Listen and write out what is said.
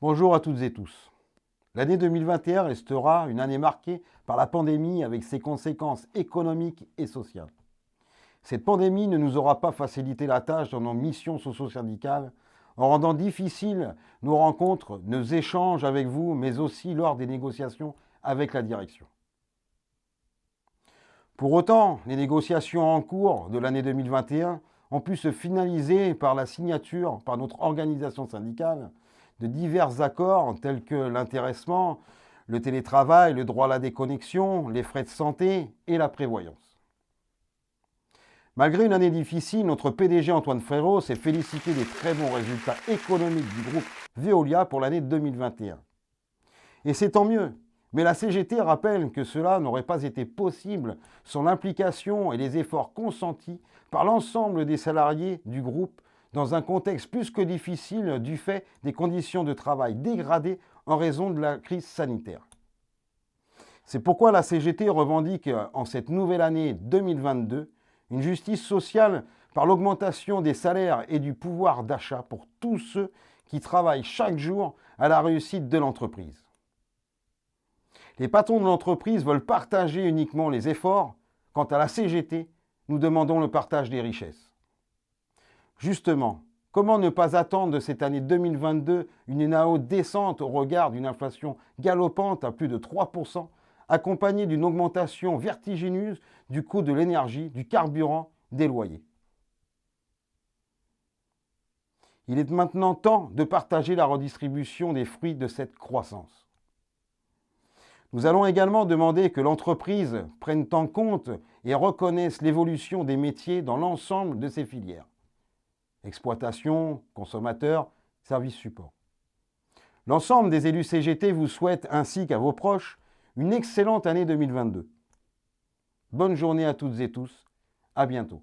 Bonjour à toutes et tous. L'année 2021 restera une année marquée par la pandémie avec ses conséquences économiques et sociales. Cette pandémie ne nous aura pas facilité la tâche dans nos missions socio-syndicales en rendant difficiles nos rencontres, nos échanges avec vous, mais aussi lors des négociations avec la direction. Pour autant, les négociations en cours de l'année 2021 ont pu se finaliser par la signature par notre organisation syndicale de divers accords tels que l'intéressement, le télétravail, le droit à la déconnexion, les frais de santé et la prévoyance. Malgré une année difficile, notre PDG Antoine Frérot s'est félicité des très bons résultats économiques du groupe Veolia pour l'année 2021. Et c'est tant mieux, mais la CGT rappelle que cela n'aurait pas été possible sans l'implication et les efforts consentis par l'ensemble des salariés du groupe dans un contexte plus que difficile du fait des conditions de travail dégradées en raison de la crise sanitaire. C'est pourquoi la CGT revendique en cette nouvelle année 2022 une justice sociale par l'augmentation des salaires et du pouvoir d'achat pour tous ceux qui travaillent chaque jour à la réussite de l'entreprise. Les patrons de l'entreprise veulent partager uniquement les efforts. Quant à la CGT, nous demandons le partage des richesses. Justement, comment ne pas attendre de cette année 2022 une NAO décente au regard d'une inflation galopante à plus de 3%, accompagnée d'une augmentation vertigineuse du coût de l'énergie, du carburant, des loyers. Il est maintenant temps de partager la redistribution des fruits de cette croissance. Nous allons également demander que l'entreprise prenne en compte et reconnaisse l'évolution des métiers dans l'ensemble de ses filières. Exploitation, consommateurs, services support. L'ensemble des élus CGT vous souhaitent, ainsi qu'à vos proches, une excellente année 2022. Bonne journée à toutes et tous, à bientôt.